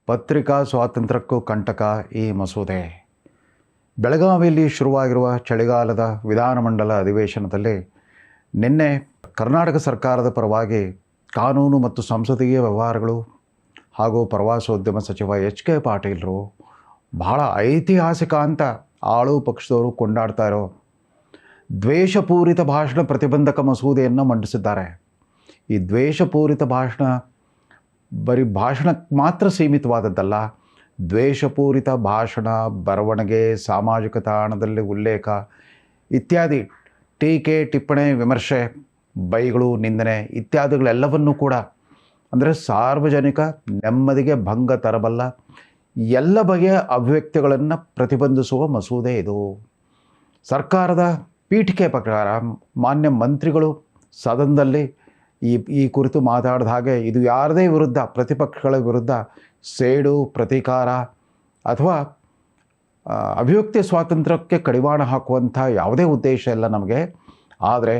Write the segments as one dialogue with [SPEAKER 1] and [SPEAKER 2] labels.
[SPEAKER 1] ಪತ್ರಿಕಾ ಸ್ವಾತಂತ್ರ್ಯಕ್ಕೂ ಕಂಟಕ ಈ ಮಸೂದೆ. ಬೆಳಗಾವಿಯಲ್ಲಿ ಶುರುವಾಗಿರುವ ಚಳಿಗಾಲದ ವಿಧಾನಮಂಡಲ ಅಧಿವೇಶನದಲ್ಲಿ ನಿನ್ನೆ ಕರ್ನಾಟಕ ಸರ್ಕಾರದ ಪರವಾಗಿ ಕಾನೂನು ಮತ್ತು ಸಂಸದೀಯ ವ್ಯವಹಾರಗಳು ಹಾಗೂ ಪ್ರವಾಸೋದ್ಯಮ ಸಚಿವ ಎಚ್.ಕೆ. ಪಾಟೀಲರು ಬಹಳ ಐತಿಹಾಸಿಕ ಅಂತ ಆಳು ಪಕ್ಷದವರು ಕೊಂಡಾಡ್ತಾ ಇರೋ ದ್ವೇಷಪೂರಿತ ಭಾಷಣ ಪ್ರತಿಬಂಧಕ ಮಸೂದೆಯನ್ನು ಮಂಡಿಸಿದ್ದಾರೆ. ಈ ದ್ವೇಷಪೂರಿತ ಭಾಷಣ ಬರೀ ಭಾಷಣಕ್ಕೆ ಮಾತ್ರ ಸೀಮಿತವಾದದ್ದಲ್ಲ. ದ್ವೇಷಪೂರಿತ ಭಾಷಣ, ಬರವಣಿಗೆ, ಸಾಮಾಜಿಕ ತಾಣದಲ್ಲಿ ಉಲ್ಲೇಖ ಇತ್ಯಾದಿ ಟೀಕೆ, ಟಿಪ್ಪಣಿ, ವಿಮರ್ಶೆ, ಬೈಗಳು, ನಿಂದನೆ ಇತ್ಯಾದಿಗಳೆಲ್ಲವನ್ನೂ ಕೂಡ ಅಂದರೆ ಸಾರ್ವಜನಿಕ ನೆಮ್ಮದಿಗೆ ಭಂಗ ತರಬಲ್ಲ ಎಲ್ಲ ಬಗೆಯ ಅಭಿವ್ಯಕ್ತಿಗಳನ್ನು ಪ್ರತಿಬಂಧಿಸುವ ಮಸೂದೆ ಇದು. ಸರ್ಕಾರದ ಪೀಠಿಕೆ ಪ್ರಕಾರ ಮಾನ್ಯ ಮಂತ್ರಿಗಳು ಸದನದಲ್ಲಿ ಈ ಕುರಿತು ಮಾತಾಡಿದ ಹಾಗೆ ಇದು ಯಾರದೇ ವಿರುದ್ಧ, ಪ್ರತಿಪಕ್ಷಗಳ ವಿರುದ್ಧ ಸೇಡು, ಪ್ರತೀಕಾರ ಅಥವಾ ಅಭಿವ್ಯಕ್ತಿ ಸ್ವಾತಂತ್ರ್ಯಕ್ಕೆ ಕಡಿವಾಣ ಹಾಕುವಂಥ ಯಾವುದೇ ಉದ್ದೇಶ ಇಲ್ಲ ನಮಗೆ. ಆದರೆ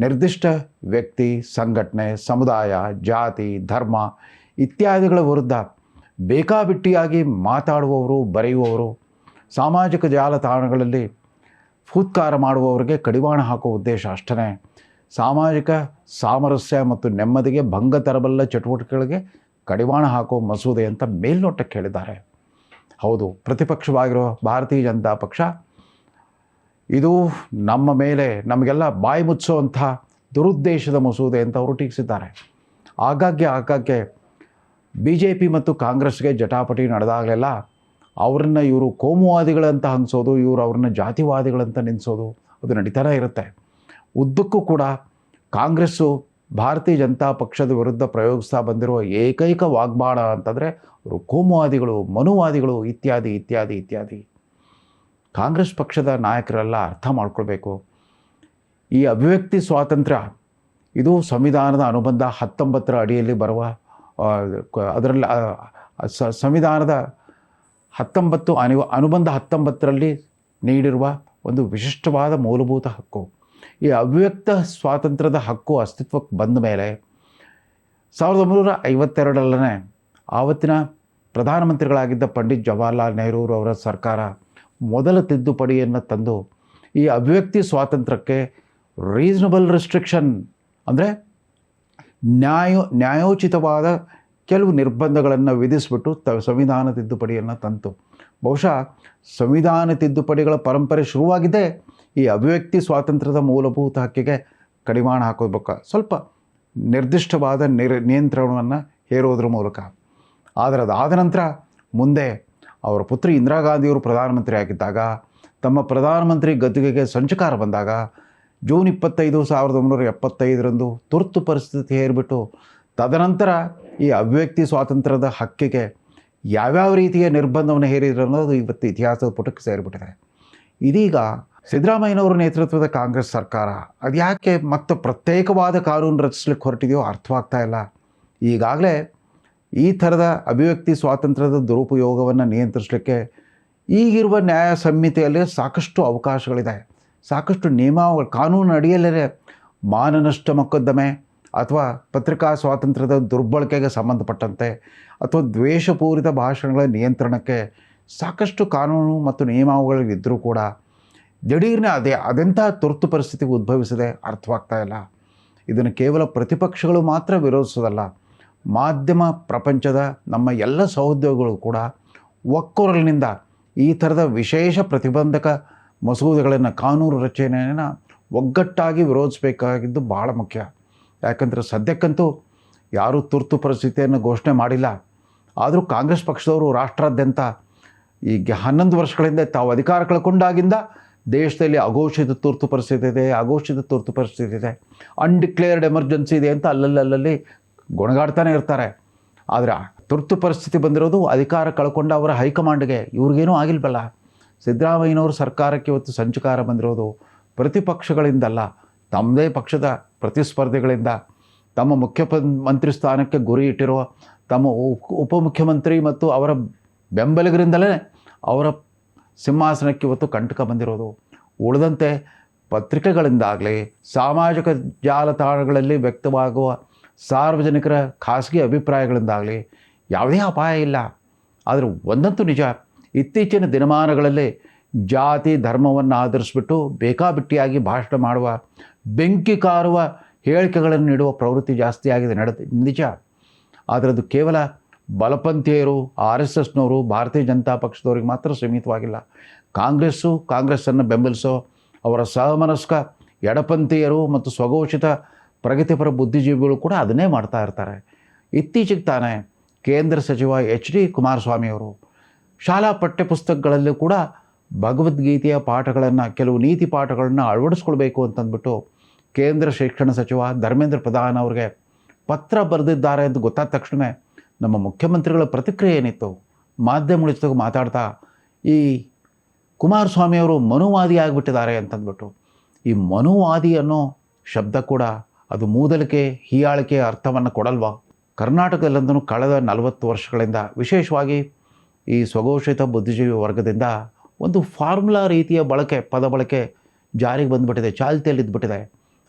[SPEAKER 1] ನಿರ್ದಿಷ್ಟ ವ್ಯಕ್ತಿ, ಸಂಘಟನೆ, ಸಮುದಾಯ, ಜಾತಿ, ಧರ್ಮ ಇತ್ಯಾದಿಗಳ ವಿರುದ್ಧ ಬೇಕಾಬಿಟ್ಟಿಯಾಗಿ ಮಾತಾಡುವವರು, ಬರೆಯುವವರು, ಸಾಮಾಜಿಕ ಜಾಲತಾಣಗಳಲ್ಲಿ ಫೂತ್ಕಾರ ಮಾಡುವವರಿಗೆ ಕಡಿವಾಣ ಹಾಕುವ ಉದ್ದೇಶ ಅಷ್ಟೇ. ಸಾಮಾಜಿಕ ಸಾಮರಸ್ಯ ಮತ್ತು ನೆಮ್ಮದಿಗೆ ಭಂಗ ತರಬಲ್ಲ ಚಟುವಟಿಕೆಗಳಿಗೆ ಕಡಿವಾಣ ಹಾಕುವ ಮಸೂದೆ ಅಂತ ಮೇಲ್ನೋಟಕ್ಕೆ ಹೇಳಿದ್ದಾರೆ. ಹೌದು, ಪ್ರತಿಪಕ್ಷವಾಗಿರುವ ಭಾರತೀಯ ಜನತಾ ಪಕ್ಷ ಇದು ನಮ್ಮ ಮೇಲೆ ನಮಗೆಲ್ಲ ಬಾಯಿ ಮುಚ್ಚುವಂಥ ದುರುದ್ದೇಶದ ಮಸೂದೆ ಅಂತ ಅವರು ಟೀಕಿಸಿದ್ದಾರೆ. ಆಗಾಗ್ಗೆ BJP ಮತ್ತು ಕಾಂಗ್ರೆಸ್ಗೆ ಜಟಾಪಟಿ ನಡೆದಾಗಲೆಲ್ಲ ಅವ್ರನ್ನ ಇವರು ಕೋಮುವಾದಿಗಳಂತ ಹಂಗಿಸೋದು, ಇವರು ಅವ್ರನ್ನ ಜಾತಿವಾದಿಗಳಂತ ನಿಲ್ಲಿಸೋದು ಅದು ನಡೀತಾನೆ ಇರುತ್ತೆ. ಉದ್ದಕ್ಕೂ ಕೂಡ ಕಾಂಗ್ರೆಸ್ಸು ಭಾರತೀಯ ಜನತಾ ಪಕ್ಷದ ವಿರುದ್ಧ ಪ್ರಯೋಗಿಸ್ತಾ ಬಂದಿರುವ ಏಕೈಕ ವಾಗ್ಬಾಣ ಅಂತಂದರೆ ಅವರು ಕೋಮುವಾದಿಗಳು, ಮನುವಾದಿಗಳು ಇತ್ಯಾದಿ ಇತ್ಯಾದಿ ಇತ್ಯಾದಿ. ಕಾಂಗ್ರೆಸ್ ಪಕ್ಷದ ನಾಯಕರೆಲ್ಲ ಅರ್ಥ ಮಾಡ್ಕೊಳ್ಬೇಕು, ಈ ಅಭಿವ್ಯಕ್ತಿ ಸ್ವಾತಂತ್ರ್ಯ ಇದು ಸಂವಿಧಾನದ ಅನುಬಂಧ 19ರ ಅಡಿಯಲ್ಲಿ ಬರುವ ಅದರಲ್ಲಿ ಸಂವಿಧಾನದ 19 ಅನುಬಂಧ 19ರಲ್ಲಿ ನೀಡಿರುವ ಒಂದು ವಿಶಿಷ್ಟವಾದ ಮೂಲಭೂತ ಹಕ್ಕು. ಈ ಅಭಿವ್ಯಕ್ತ ಸ್ವಾತಂತ್ರ್ಯದ ಹಕ್ಕು ಅಸ್ತಿತ್ವಕ್ಕೆ ಬಂದ ಮೇಲೆ 1952ರಲ್ಲೇ ಆವತ್ತಿನ ಪ್ರಧಾನಮಂತ್ರಿಗಳಾಗಿದ್ದ ಪಂಡಿತ್ ಜವಾಹರ್ಲಾಲ್ ನೆಹರೂರವರ ಸರ್ಕಾರ ಮೊದಲ ತಿದ್ದುಪಡಿಯನ್ನು ತಂದು ಈ ಅಭಿವ್ಯಕ್ತಿ ಸ್ವಾತಂತ್ರ್ಯಕ್ಕೆ ರೀಸನಬಲ್ ರಿಸ್ಟ್ರಿಕ್ಷನ್ ಅಂದರೆ ನ್ಯಾಯೋಚಿತವಾದ ಕೆಲವು ನಿರ್ಬಂಧಗಳನ್ನು ವಿಧಿಸಿಬಿಟ್ಟು ಸಂವಿಧಾನ ತಿದ್ದುಪಡಿಯನ್ನು ತಂತು. ಬಹುಶಃ ಸಂವಿಧಾನ ತಿದ್ದುಪಡಿಗಳ ಪರಂಪರೆ ಶುರುವಾಗಿದ್ದೇ ಈ ಅಭಿವ್ಯಕ್ತಿ ಸ್ವಾತಂತ್ರ್ಯದ ಮೂಲಭೂತ ಹಕ್ಕಿಗೆ ಕಡಿವಾಣ ಹಾಕೋಬೇಕು, ಸ್ವಲ್ಪ ನಿರ್ದಿಷ್ಟವಾದ ನಿಯಂತ್ರಣವನ್ನು ಹೇರೋದ್ರ ಮೂಲಕ. ಆದರೆ ಅದಾದ ನಂತರ ಮುಂದೆ ಅವರ ಪುತ್ರಿ ಇಂದಿರಾ ಗಾಂಧಿಯವರು ಪ್ರಧಾನಮಂತ್ರಿ ಆಗಿದ್ದಾಗ, ತಮ್ಮ ಪ್ರಧಾನಮಂತ್ರಿ ಗದ್ದುಗೆಗೆ ಸಂಚಕಾರ ಬಂದಾಗ ಜೂನ್ 25, 1975ರಂದು ತುರ್ತು ಪರಿಸ್ಥಿತಿ ಹೇರಿಬಿಟ್ಟು ತದನಂತರ ಈ ಅಭಿವ್ಯಕ್ತಿ ಸ್ವಾತಂತ್ರ್ಯದ ಹಕ್ಕಿಗೆ ಯಾವ್ಯಾವ ರೀತಿಯ ನಿರ್ಬಂಧವನ್ನು ಹೇರಿದ್ರು ಅನ್ನೋದು ಇವತ್ತು ಇತಿಹಾಸದ ಪುಟಕ್ಕೆ ಸೇರಿಬಿಟ್ಟಿದೆ. ಇದೀಗ ಸಿದ್ದರಾಮಯ್ಯನವರ ನೇತೃತ್ವದ ಕಾಂಗ್ರೆಸ್ ಸರ್ಕಾರ ಅದ್ಯಾಕೆ ಮತ್ತೆ ಪ್ರತ್ಯೇಕವಾದ ಕಾನೂನು ರಚಿಸ್ಲಿಕ್ಕೆ ಹೊರಟಿದೆಯೋ ಅರ್ಥವಾಗ್ತಾ ಇಲ್ಲ. ಈಗಾಗಲೇ ಈ ಥರದ ಅಭಿವ್ಯಕ್ತಿ ಸ್ವಾತಂತ್ರ್ಯದ ದುರುಪಯೋಗವನ್ನು ನಿಯಂತ್ರಿಸಲಿಕ್ಕೆ ಈಗಿರುವ ನ್ಯಾಯ ಸಂಹಿತೆಯಲ್ಲಿ ಸಾಕಷ್ಟು ಅವಕಾಶಗಳಿದೆ, ಸಾಕಷ್ಟು ನಿಯಮಾವಳಿ. ಕಾನೂನು ಅಡಿಯಲ್ಲೇ ಮಾನನಷ್ಟ ಮೊಕದ್ದಮೆ ಅಥವಾ ಪತ್ರಿಕಾ ಸ್ವಾತಂತ್ರ್ಯದ ದುರ್ಬಳಕೆಗೆ ಸಂಬಂಧಪಟ್ಟಂತೆ ಅಥವಾ ದ್ವೇಷಪೂರಿತ ಭಾಷಣಗಳ ನಿಯಂತ್ರಣಕ್ಕೆ ಸಾಕಷ್ಟು ಕಾನೂನು ಮತ್ತು ನಿಯಮಾವಳಿಗಳಿದ್ದರೂ ಕೂಡ ದಿಢೀರ್ನೆ ಅದೆಂಥ ತುರ್ತು ಪರಿಸ್ಥಿತಿ ಉದ್ಭವಿಸಿದೆ ಅರ್ಥವಾಗ್ತಾ ಇಲ್ಲ. ಇದನ್ನು ಕೇವಲ ಪ್ರತಿಪಕ್ಷಗಳು ಮಾತ್ರ ವಿರೋಧಿಸೋದಲ್ಲ, ಮಾಧ್ಯಮ ಪ್ರಪಂಚದ ನಮ್ಮ ಎಲ್ಲ ಸಹೋದ್ಯೋಗಿಗಳು ಕೂಡ ಒಕ್ಕೊರಲಿನಿಂದ ಈ ಥರದ ವಿಶೇಷ ಪ್ರತಿಬಂಧಕ ಮಸೂದೆಗಳನ್ನು, ಕಾನೂನು ರಚನೆಯನ್ನು ಒಗ್ಗಟ್ಟಾಗಿ ವಿರೋಧಿಸಬೇಕಾಗಿದ್ದು ಭಾಳ ಮುಖ್ಯ. ಯಾಕಂದರೆ ಸದ್ಯಕ್ಕಂತೂ ಯಾರೂ ತುರ್ತು ಪರಿಸ್ಥಿತಿಯನ್ನು ಘೋಷಣೆ ಮಾಡಿಲ್ಲ. ಆದರೂ ಕಾಂಗ್ರೆಸ್ ಪಕ್ಷದವರು ರಾಷ್ಟ್ರಾದ್ಯಂತ ಈಗ 11 ವರ್ಷಗಳಿಂದ ತಾವು ಅಧಿಕಾರ ಕಳ್ಕೊಂಡಾಗಿಂದ ದೇಶದಲ್ಲಿ ಅಘೋಷಿತ ತುರ್ತು ಪರಿಸ್ಥಿತಿ ಇದೆ, ಅನ್ಡಿಕ್ಲೇರ್ಡ್ ಎಮರ್ಜೆನ್ಸಿ ಇದೆ ಅಂತ ಅಲ್ಲಲ್ಲಿ ಗೊಣಗಾಡ್ತಾನೆ ಇರ್ತಾರೆ. ಆದರೆ ತುರ್ತು ಪರಿಸ್ಥಿತಿ ಬಂದಿರೋದು ಅಧಿಕಾರ ಕಳ್ಕೊಂಡ ಅವರ ಹೈಕಮಾಂಡ್ಗೆ, ಇವ್ರಿಗೇನೂ ಆಗಿಲ್ವಲ್ಲ. ಸಿದ್ದರಾಮಯ್ಯನವ್ರ ಸರ್ಕಾರಕ್ಕೆ ಇವತ್ತು ಸಂಚಕಾರ ಬಂದಿರೋದು ಪ್ರತಿಪಕ್ಷಗಳಿಂದಲ್ಲ, ತಮ್ಮದೇ ಪಕ್ಷದ ಪ್ರತಿಸ್ಪರ್ಧಿಗಳಿಂದ, ತಮ್ಮ ಮುಖ್ಯಮಂತ್ರಿ ಸ್ಥಾನಕ್ಕೆ ಗುರಿ ಇಟ್ಟಿರುವ ತಮ್ಮ ಉಪಮುಖ್ಯಮಂತ್ರಿ ಮತ್ತು ಅವರ ಬೆಂಬಲಿಗರಿಂದಲೇ ಅವರ ಸಿಂಹಾಸನಕ್ಕೆ ಇವತ್ತು ಕಂಟಕ ಬಂದಿರೋದು. ಉಳಿದಂತೆ ಪತ್ರಿಕೆಗಳಿಂದಾಗಲಿ, ಸಾಮಾಜಿಕ ಜಾಲತಾಣಗಳಲ್ಲಿ ವ್ಯಕ್ತವಾಗುವ ಸಾರ್ವಜನಿಕರ ಖಾಸಗಿ ಅಭಿಪ್ರಾಯಗಳಿಂದಾಗಲಿ ಯಾವುದೇ ಅಪಾಯ ಇಲ್ಲ. ಆದರೆ ಒಂದಂತೂ ನಿಜ, ಇತ್ತೀಚಿನ ದಿನಮಾನಗಳಲ್ಲಿ ಜಾತಿ ಧರ್ಮವನ್ನು ಆಧರಿಸಿಬಿಟ್ಟು ಬೇಕಾಬಿಟ್ಟಿಯಾಗಿ ಭಾಷಣ ಮಾಡುವ, ಬೆಂಕಿ ಕಾರುವ ಹೇಳಿಕೆಗಳನ್ನು ನೀಡುವ ಪ್ರವೃತ್ತಿ ಜಾಸ್ತಿ ಆಗಿದೆ ನಿಜ. ಆದರೆ ಅದು ಕೇವಲ ಬಲಪಂಥೀಯರು, RSSನವರು, ಭಾರತೀಯ ಜನತಾ ಪಕ್ಷದವ್ರಿಗೆ ಮಾತ್ರ ಸೀಮಿತವಾಗಿಲ್ಲ. ಕಾಂಗ್ರೆಸ್ಸನ್ನು ಬೆಂಬಲಿಸೋ ಅವರ ಸಹಮನಸ್ಕ ಎಡಪಂಥೀಯರು ಮತ್ತು ಸ್ವಘೋಷಿತ ಪ್ರಗತಿಪರ ಬುದ್ಧಿಜೀವಿಗಳು ಕೂಡ ಅದನ್ನೇ ಮಾಡ್ತಾ ಇರ್ತಾರೆ. ಇತ್ತೀಚೆಗೆ ತಾನೇ ಕೇಂದ್ರ ಸಚಿವ HD ಕುಮಾರಸ್ವಾಮಿಯವರು ಶಾಲಾ ಪಠ್ಯಪುಸ್ತಕಗಳಲ್ಲೂ ಕೂಡ ಭಗವದ್ಗೀತೆಯ ಪಾಠಗಳನ್ನು, ಕೆಲವು ನೀತಿ ಪಾಠಗಳನ್ನು ಅಳವಡಿಸ್ಕೊಳ್ಬೇಕು ಅಂತಂದ್ಬಿಟ್ಟು ಕೇಂದ್ರ ಶಿಕ್ಷಣ ಸಚಿವ ಧರ್ಮೇಂದ್ರ ಪ್ರಧಾನ್ ಅವರಿಗೆ ಪತ್ರ ಬರೆದಿದ್ದಾರೆ ಅಂತ ಗೊತ್ತಾದ ತಕ್ಷಣ ನಮ್ಮ ಮುಖ್ಯಮಂತ್ರಿಗಳ ಪ್ರತಿಕ್ರಿಯೆ ಏನಿತ್ತು, ಮಾಧ್ಯಮಗಳ ಜೊತೆಗೆ ಮಾತಾಡ್ತಾ ಈ ಕುಮಾರಸ್ವಾಮಿಯವರು ಮನುವಾದಿ ಆಗಿಬಿಟ್ಟಿದ್ದಾರೆ ಅಂತಂದ್ಬಿಟ್ಟು. ಈ ಮನುವಾದಿ ಅನ್ನೋ ಶಬ್ದ ಕೂಡ ಅದು ಮೂದಲಿಕೆ, ಹೀಯಾಳಿಕೆ ಅರ್ಥವನ್ನು ಕೊಡಲ್ವಾ? ಕರ್ನಾಟಕದಲ್ಲಂತೂ ಕಳೆದ 40 ವರ್ಷಗಳಿಂದ ವಿಶೇಷವಾಗಿ ಈ ಸ್ವಘೋಷಿತ ಬುದ್ಧಿಜೀವಿ ವರ್ಗದಿಂದ ಒಂದು ಫಾರ್ಮುಲಾ ರೀತಿಯ ಪದ ಬಳಕೆ ಜಾರಿಗೆ ಬಂದುಬಿಟ್ಟಿದೆ, ಚಾಲ್ತಿಯಲ್ಲಿ ಇದ್ದುಬಿಟ್ಟಿದೆ.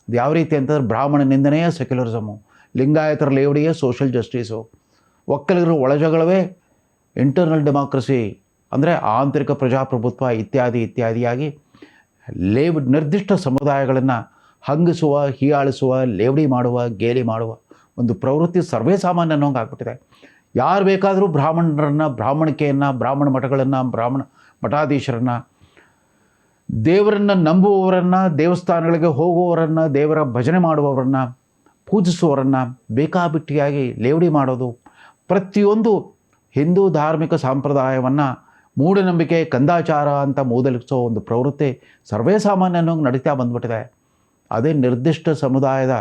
[SPEAKER 1] ಅದು ಯಾವ ರೀತಿ ಅಂತಂದರೆ ಬ್ರಾಹ್ಮಣ ನಿಂದನೆಯೇ ಸೆಕ್ಯುಲರಿಸಮು, ಲಿಂಗಾಯತರ ಲೇವಡಿಯೇ ಸೋಷಿಯಲ್ ಜಸ್ಟಿಸು, ಒಕ್ಕಲಿಗರ ಒಳಜಗಳವೇ ಇಂಟರ್ನಲ್ ಡೆಮಾಕ್ರಸಿ ಅಂದರೆ ಆಂತರಿಕ ಪ್ರಜಾಪ್ರಭುತ್ವ ಇತ್ಯಾದಿಯಾಗಿ ನಿರ್ದಿಷ್ಟ ಸಮುದಾಯಗಳನ್ನು ಹಂಗಿಸುವ, ಹೀಯಾಳಿಸುವ, ಲೇವಡಿ ಮಾಡುವ, ಗೇಲಿ ಮಾಡುವ ಒಂದು ಪ್ರವೃತ್ತಿ ಸರ್ವೇ ಸಾಮಾನ್ಯ ಅನ್ನೋಂಗೆ ಆಗ್ಬಿಟ್ಟಿದೆ. ಯಾರು ಬೇಕಾದರೂ ಬ್ರಾಹ್ಮಣರನ್ನು, ಬ್ರಾಹ್ಮಣಿಕೆಯನ್ನು, ಬ್ರಾಹ್ಮಣ ಮಠಗಳನ್ನು, ಬ್ರಾಹ್ಮಣ ಮಠಾಧೀಶರನ್ನು, ದೇವರನ್ನು ನಂಬುವವರನ್ನು, ದೇವಸ್ಥಾನಗಳಿಗೆ ಹೋಗುವವರನ್ನು, ದೇವರ ಭಜನೆ ಮಾಡುವವರನ್ನು, ಪೂಜಿಸುವವರನ್ನು ಬೇಕಾಬಿಟ್ಟಿಯಾಗಿ ಲೇವಡಿ ಮಾಡೋದು, ಪ್ರತಿಯೊಂದು ಹಿಂದೂ ಧಾರ್ಮಿಕ ಸಂಪ್ರದಾಯವನ್ನು ಮೂಢನಂಬಿಕೆ, ಕಂದಾಚಾರ ಅಂತ ಮೂದಲಿಸೋ ಒಂದು ಪ್ರವೃತ್ತಿ ಸರ್ವೇ ಸಾಮಾನ್ಯ ಅನ್ನೋಂಗೆ ನಡೀತಾ ಬಂದ್ಬಿಟ್ಟಿದೆ. ಅದೇ ನಿರ್ದಿಷ್ಟ ಸಮುದಾಯದ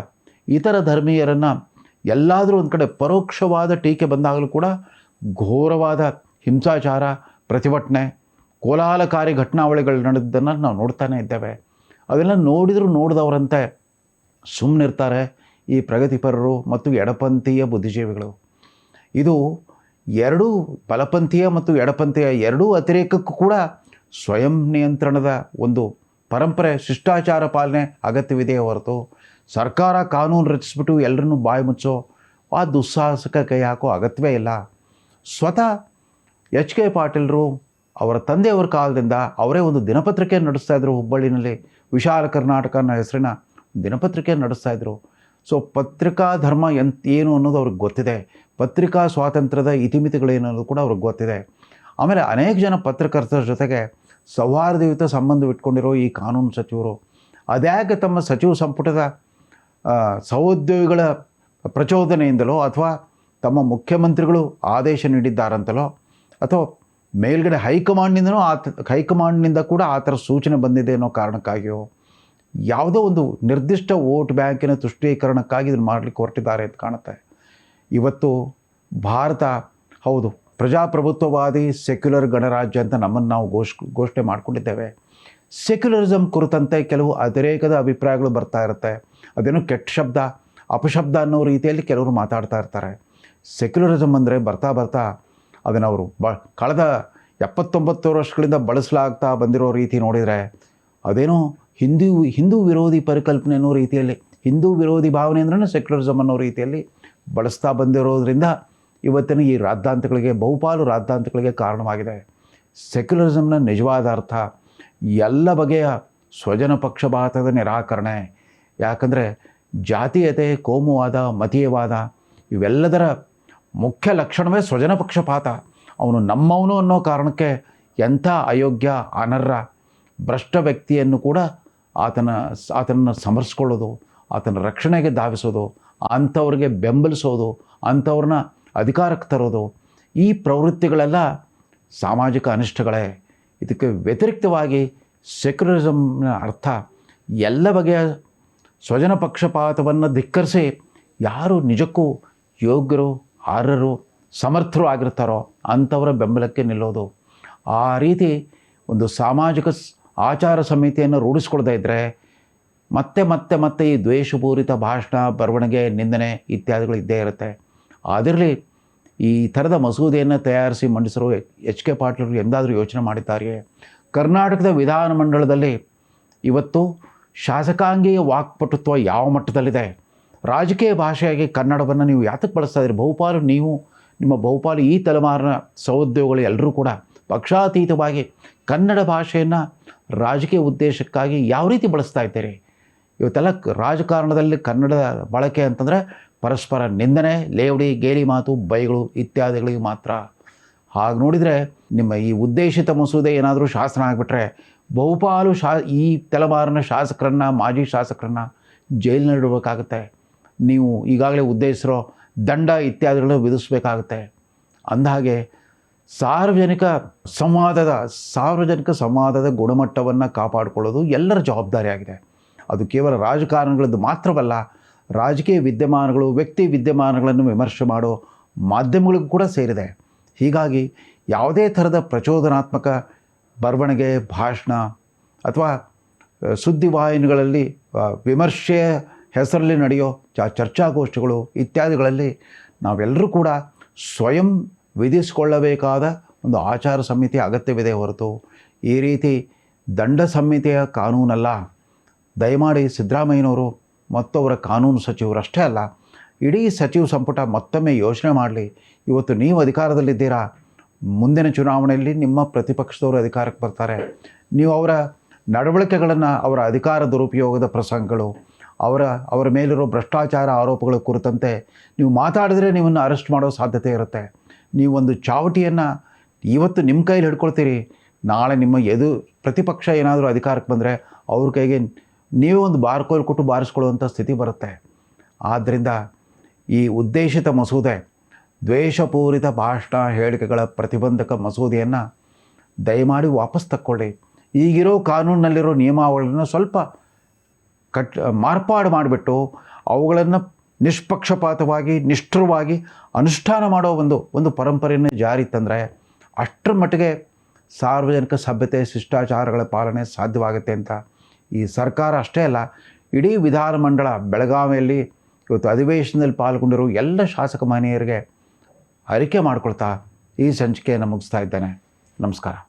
[SPEAKER 1] ಇತರ ಧರ್ಮೀಯರನ್ನು ಎಲ್ಲಾದರೂ ಒಂದು ಕಡೆ ಪರೋಕ್ಷವಾದ ಟೀಕೆ ಬಂದಾಗಲೂ ಕೂಡ ಘೋರವಾದ ಹಿಂಸಾಚಾರ, ಪ್ರತಿಭಟನೆ, ಕೋಲಾಹಲಕಾರಿ ಘಟನಾವಳಿಗಳು ನಡೆದನ್ನು ನಾವು ನೋಡ್ತಾನೆ ಇದ್ದೇವೆ. ಅದೆಲ್ಲ ನೋಡಿದವರಂತೆ ಸುಮ್ಮನಿರ್ತಾರೆ ಈ ಪ್ರಗತಿಪರರು ಮತ್ತು ಎಡಪಂಥೀಯ ಬುದ್ಧಿಜೀವಿಗಳು. ಇದು ಎರಡೂ ಬಲಪಂಥೀಯ ಮತ್ತು ಎಡಪಂಥೀಯ ಎರಡೂ ಅತಿರೇಕಕ್ಕೂ ಕೂಡ ಸ್ವಯಂ ನಿಯಂತ್ರಣದ ಒಂದು ಪರಂಪರೆ, ಶಿಷ್ಟಾಚಾರ ಪಾಲನೆ ಅಗತ್ಯವಿದೆಯೇ ಹೊರತು ಸರ್ಕಾರ ಕಾನೂನು ರಚಿಸ್ಬಿಟ್ಟು ಎಲ್ಲರನ್ನೂ ಬಾಯಿ ಮುಚ್ಚೋ ಆ ದುಸ್ಸಾಹಸಕ್ಕೆ ಕೈ ಹಾಕೋ ಅಗತ್ಯವೇ ಇಲ್ಲ. ಸ್ವತಃ HK ಪಾಟೀಲರು ಅವರ ತಂದೆಯವರ ಕಾಲದಿಂದ ಅವರೇ ಒಂದು ದಿನಪತ್ರಿಕೆ ನಡೆಸ್ತಾಯಿದ್ರು. ಹುಬ್ಬಳ್ಳಿನಲ್ಲಿ ವಿಶಾಲ ಕರ್ನಾಟಕ ಅನ್ನೋ ಹೆಸರಿನ ದಿನಪತ್ರಿಕೆ ನಡೆಸ್ತಾಯಿದ್ರು. ಸೊ ಪತ್ರಿಕಾ ಧರ್ಮ ಏನು ಅನ್ನೋದು ಅವ್ರಿಗೆ ಗೊತ್ತಿದೆ, ಪತ್ರಿಕಾ ಸ್ವಾತಂತ್ರ್ಯದ ಇತಿಮಿತಿಗಳೇನು ಅನ್ನೋದು ಕೂಡ ಅವ್ರಿಗೆ ಗೊತ್ತಿದೆ. ಆಮೇಲೆ ಅನೇಕ ಜನ ಪತ್ರಕರ್ತರ ಜೊತೆಗೆ ಸೌಹಾರ್ದಯುತ ಸಂಬಂಧ ಇಟ್ಕೊಂಡಿರೋ ಈ ಕಾನೂನು ಸಚಿವರು ಅದ್ಯಾಕೆ ತಮ್ಮ ಸಚಿವ ಸಂಪುಟದ ಸಹೋದ್ಯೋಗಿಗಳ ಪ್ರಚೋದನೆಯಿಂದಲೋ ಅಥವಾ ತಮ್ಮ ಮುಖ್ಯಮಂತ್ರಿಗಳು ಆದೇಶ ನೀಡಿದ್ದಾರಂತಲೋ ಅಥವಾ ಮೇಲ್ಗಡೆ ಹೈಕಮಾಂಡ್ನಿಂದ ಕೂಡ ಆ ಥರ ಸೂಚನೆ ಬಂದಿದೆ ಅನ್ನೋ ಕಾರಣಕ್ಕಾಗಿಯೋ ಯಾವುದೋ ಒಂದು ನಿರ್ದಿಷ್ಟ ವೋಟ್ ಬ್ಯಾಂಕಿನ ತುಷ್ಟೀಕರಣಕ್ಕಾಗಿ ಇದನ್ನು ಮಾಡಲಿಕ್ಕೆ ಹೊರಟಿದ್ದಾರೆ ಅಂತ ಕಾಣುತ್ತೆ. ಇವತ್ತು ಭಾರತ ಹೌದು ಪ್ರಜಾಪ್ರಭುತ್ವವಾದಿ ಸೆಕ್ಯುಲರ್ ಗಣರಾಜ್ಯ ಅಂತ ನಮ್ಮನ್ನು ನಾವು ಘೋಷಣೆ ಮಾಡಿಕೊಂಡಿದ್ದೇವೆ. ಸೆಕ್ಯುಲರಿಸಮ್ ಕುರಿತಂತೆ ಕೆಲವು ಅತಿರೇಕದ ಅಭಿಪ್ರಾಯಗಳು ಬರ್ತಾ ಇರುತ್ತೆ. ಅದೇನೋ ಕೆಟ್ಟ ಶಬ್ದ, ಅಪಶಬ್ದ ಅನ್ನೋ ರೀತಿಯಲ್ಲಿ ಕೆಲವರು ಮಾತಾಡ್ತಾ ಇರ್ತಾರೆ. ಸೆಕ್ಯುಲರಿಸಮ್ ಅಂದರೆ ಬರ್ತಾ ಅದನ್ನು ಅವರು ಕಳೆದ 79 ವರ್ಷಗಳಿಂದ ಬಳಸಲಾಗ್ತಾ ಬಂದಿರೋ ರೀತಿ ನೋಡಿದರೆ ಅದೇನೋ ಹಿಂದೂ ವಿರೋಧಿ ಪರಿಕಲ್ಪನೆ ಅನ್ನೋ ರೀತಿಯಲ್ಲಿ, ಹಿಂದೂ ವಿರೋಧಿ ಭಾವನೆ ಅಂದ್ರೆ ಸೆಕ್ಯುಲರಿಸಮ್ ಅನ್ನೋ ರೀತಿಯಲ್ಲಿ ಬಳಸ್ತಾ ಬಂದಿರೋದ್ರಿಂದ ಇವತ್ತಿನ ಈ ರಾದ್ಧಾಂತಗಳಿಗೆ, ಬಹುಪಾಲು ರಾದ್ಧಾಂತಗಳಿಗೆ ಕಾರಣವಾಗಿದೆ. ಸೆಕ್ಯುಲರಿಸಮ್ನ ನಿಜವಾದ ಅರ್ಥ ಎಲ್ಲ ಬಗೆಯ ಸ್ವಜನ ಪಕ್ಷಪಾತದ ನಿರಾಕರಣೆ. ಯಾಕಂದರೆ ಜಾತೀಯತೆ, ಕೋಮುವಾದ, ಮತೀಯವಾದ ಇವೆಲ್ಲದರ ಮುಖ್ಯ ಲಕ್ಷಣವೇ ಸ್ವಜನ ಪಕ್ಷಪಾತ. ಅವನು ನಮ್ಮವನು ಅನ್ನೋ ಕಾರಣಕ್ಕೆ ಎಂಥ ಅಯೋಗ್ಯ, ಅನರ್ಹ, ಭ್ರಷ್ಟ ವ್ಯಕ್ತಿಯನ್ನು ಕೂಡ ಆತನನ್ನು ಸಮರಿಸ್ಕೊಳ್ಳೋದು, ಆತನ ರಕ್ಷಣೆಗೆ ಧಾವಿಸೋದು, ಅಂಥವ್ರಿಗೆ ಬೆಂಬಲಿಸೋದು, ಅಂಥವ್ರನ್ನ ಅಧಿಕಾರಕ್ಕೆ ತರೋದು, ಈ ಪ್ರವೃತ್ತಿಗಳೆಲ್ಲ ಸಾಮಾಜಿಕ ಅನಿಷ್ಟಗಳೇ. ಇದಕ್ಕೆ ವ್ಯತಿರಿಕ್ತವಾಗಿ ಸೆಕ್ಯುಲರಿಸಮ್ನ ಅರ್ಥ ಎಲ್ಲ ಬಗೆಯ ಸ್ವಜನ ಪಕ್ಷಪಾತವನ್ನು ಧಿಕ್ಕರಿಸಿ ಯಾರು ನಿಜಕ್ಕೂ ಯೋಗ್ಯರು, ಅರ್ಹರು, ಸಮರ್ಥರು ಆಗಿರ್ತಾರೋ ಅಂಥವರ ಬೆಂಬಲಕ್ಕೆ ನಿಲ್ಲೋದು. ಆ ರೀತಿ ಒಂದು ಸಾಮಾಜಿಕ ಆಚಾರ ಸಂಹಿತೆಯನ್ನು ರೂಢಿಸ್ಕೊಳ್ತಾ ಇದ್ದರೆ ಮತ್ತೆ ಈ ದ್ವೇಷಪೂರಿತ ಭಾಷಣ, ಬರವಣಿಗೆ, ನಿಂದನೆ ಇತ್ಯಾದಿಗಳು ಇದ್ದೇ ಇರುತ್ತೆ. ಅದರಲ್ಲಿ ಈ ಥರದ ಮಸೂದೆಯನ್ನು ತಯಾರಿಸಿ ಮಂಡಿಸಿರೋ HK ಪಾಟೀಲರು ಎಂದಾದರೂ ಯೋಚನೆ ಮಾಡಿದ್ದಾರೆಯೇ? ಕರ್ನಾಟಕದ ವಿಧಾನಮಂಡಲದಲ್ಲಿ ಇವತ್ತು ಶಾಸಕಾಂಗೀಯ ವಾಕ್ಪಟುತ್ವ ಯಾವ ಮಟ್ಟದಲ್ಲಿದೆ? ರಾಜಕೀಯ ಭಾಷೆಯಾಗಿ ಕನ್ನಡವನ್ನು ನೀವು ಯಾತಕ್ಕೆ ಬಳಸ್ತಾ ಇದ್ದೀರಿ? ಬಹುಪಾಲು ನೀವು ನಿಮ್ಮ ಬಹುಪಾಲು ಈ ತಲೆಮಾರಿನ ಸಹೋದ್ಯೋಗಿಗಳು ಎಲ್ಲರೂ ಕೂಡ ಪಕ್ಷಾತೀತವಾಗಿ ಕನ್ನಡ ಭಾಷೆಯನ್ನು ರಾಜಕೀಯ ಉದ್ದೇಶಕ್ಕಾಗಿ ಯಾವ ರೀತಿ ಬಳಸ್ತಾ ಇದ್ದೀರಿ? ಇವತ್ತೆಲ್ಲ ರಾಜಕಾರಣದಲ್ಲಿ ಕನ್ನಡದ ಬಳಕೆ ಅಂತಂದರೆ ಪರಸ್ಪರ ನಿಂದನೆ, ಲೇವಡಿ, ಗೇಲಿ ಮಾತು, ಬೈಗಳು ಇತ್ಯಾದಿಗಳಿಗೆ ಮಾತ್ರ. ಹಾಗೆ ನೋಡಿದರೆ ನಿಮ್ಮ ಈ ಉದ್ದೇಶಿತ ಮಸೂದೆ ಏನಾದರೂ ಶಾಸನ ಆಗಿಬಿಟ್ರೆ ಬಹುಪಾಲು ಈ ತಲೆಮಾರಿನ ಶಾಸಕರನ್ನು, ಮಾಜಿ ಶಾಸಕರನ್ನು ಜೈಲಿನಲ್ಲಿಡಬೇಕಾಗುತ್ತೆ. ನೀವು ಈಗಾಗಲೇ ಉದ್ದೇಶಿಸಿರೋ ದಂಡ ಇತ್ಯಾದಿಗಳನ್ನು ವಿಧಿಸಬೇಕಾಗುತ್ತೆ. ಅಂದಹಾಗೆ ಸಾರ್ವಜನಿಕ ಸಂವಾದದ ಗುಣಮಟ್ಟವನ್ನು ಕಾಪಾಡಿಕೊಳ್ಳೋದು ಎಲ್ಲರ ಜವಾಬ್ದಾರಿಯಾಗಿದೆ. ಅದು ಕೇವಲ ರಾಜಕಾರಣಗಳದ್ದು ಮಾತ್ರವಲ್ಲ, ರಾಜಕೀಯ ವಿದ್ಯಮಾನಗಳು, ವ್ಯಕ್ತಿ ವಿದ್ಯಮಾನಗಳನ್ನು ವಿಮರ್ಶೆ ಮಾಡೋ ಮಾಧ್ಯಮಗಳಿಗೂ ಕೂಡ ಸೇರಿದೆ. ಹೀಗಾಗಿ ಯಾವುದೇ ಥರದ ಪ್ರಚೋದನಾತ್ಮಕ ಬರವಣಿಗೆ, ಭಾಷಣ ಅಥವಾ ಸುದ್ದಿವಾಹಿನಿಗಳಲ್ಲಿ ವಿಮರ್ಶೆಯ ಹೆಸರಲ್ಲಿ ನಡೆಯೋ ಚರ್ಚಾಗೋಷ್ಠಿಗಳು ಇತ್ಯಾದಿಗಳಲ್ಲಿ ನಾವೆಲ್ಲರೂ ಕೂಡ ಸ್ವಯಂ ವಿಧಿಸಿಕೊಳ್ಳಬೇಕಾದ ಒಂದು ಆಚಾರ ಸಂಹಿತೆ ಅಗತ್ಯವಿದೆ ಹೊರತು ಈ ರೀತಿ ದಂಡ ಸಂಹಿತೆಯ ಕಾನೂನಲ್ಲ. ದಯಮಾಡಿ ಸಿದ್ದರಾಮಯ್ಯನವರು ಮತ್ತು ಅವರ ಕಾನೂನು ಸಚಿವರು ಅಷ್ಟೇ ಅಲ್ಲ, ಇಡೀ ಸಚಿವ ಸಂಪುಟ ಮತ್ತೊಮ್ಮೆ ಯೋಚನೆ ಮಾಡಲಿ. ಇವತ್ತು ನೀವು ಅಧಿಕಾರದಲ್ಲಿದ್ದೀರಾ, ಮುಂದಿನ ಚುನಾವಣೆಯಲ್ಲಿ ನಿಮ್ಮ ಪ್ರತಿಪಕ್ಷದವರು ಅಧಿಕಾರಕ್ಕೆ ಬರ್ತಾರೆ. ನೀವು ಅವರ ನಡವಳಿಕೆಗಳನ್ನು, ಅವರ ಅಧಿಕಾರ ದುರುಪಯೋಗದ ಪ್ರಸಂಗಗಳು, ಅವರ ಮೇಲಿರೋ ಭ್ರಷ್ಟಾಚಾರ ಆರೋಪಗಳ ಕುರಿತಂತೆ ನೀವು ಮಾತಾಡಿದ್ರೆ ನಿಮ್ಮನ್ನು ಅರೆಸ್ಟ್ ಮಾಡೋ ಸಾಧ್ಯತೆ ಇರುತ್ತೆ. ನೀವೊಂದು ಚಾವಟಿಯನ್ನು ಇವತ್ತು ನಿಮ್ಮ ಕೈಲಿ ಹಿಡ್ಕೊಳ್ತೀರಿ, ನಾಳೆ ನಿಮ್ಮ ಪ್ರತಿಪಕ್ಷ ಏನಾದರೂ ಅಧಿಕಾರಕ್ಕೆ ಬಂದರೆ ಅವ್ರ ಕೈಗೆ ನೀವೇ ಒಂದು ಬಾರ್ಕೋಲ್ ಕೊಟ್ಟು ಬಾರಿಸ್ಕೊಳ್ಳುವಂಥ ಸ್ಥಿತಿ ಬರುತ್ತೆ. ಆದ್ದರಿಂದ ಈ ಉದ್ದೇಶಿತ ಮಸೂದೆ, ದ್ವೇಷಪೂರಿತ ಭಾಷಣ ಹೇಳಿಕೆಗಳ ಪ್ರತಿಬಂಧಕ ಮಸೂದೆಯನ್ನು ದಯಮಾಡಿ ವಾಪಸ್ ತಕ್ಕೊಳ್ಳಿ. ಈಗಿರೋ ಕಾನೂನಿನಲ್ಲಿರೋ ನಿಯಮಾವಳಿಯನ್ನು ಸ್ವಲ್ಪ ಮಾರ್ಪಾಡು ಮಾಡಿಬಿಟ್ಟು ಅವುಗಳನ್ನು ನಿಷ್ಪಕ್ಷಪಾತವಾಗಿ, ನಿಷ್ಠುರವಾಗಿ ಅನುಷ್ಠಾನ ಮಾಡೋ ಒಂದು ಪರಂಪರೆಯನ್ನು ಜಾರಿ ತಂದರೆ ಅಷ್ಟರ ಮಟ್ಟಿಗೆ ಸಾರ್ವಜನಿಕ ಸಭ್ಯತೆ, ಶಿಷ್ಟಾಚಾರಗಳ ಪಾಲನೆ ಸಾಧ್ಯವಾಗುತ್ತೆ ಅಂತ ಈ ಸರ್ಕಾರ ಅಷ್ಟೇ ಅಲ್ಲ, ಇಡೀ ವಿಧಾನಮಂಡಲ ಬೆಳಗಾವಿಯಲ್ಲಿ ಇವತ್ತು ಅಧಿವೇಶನದಲ್ಲಿ ಪಾಲ್ಗೊಂಡಿರೋ ಎಲ್ಲ ಶಾಸಕ ಮಹನೀಯರಿಗೆ ಅರಿಕೆ ಮಾಡಿಕೊಳ್ತಾ ಈ ಸಂಚಿಕೆಯನ್ನು ಮುಗಿಸ್ತಾ ಇದ್ದೇನೆ. ನಮಸ್ಕಾರ.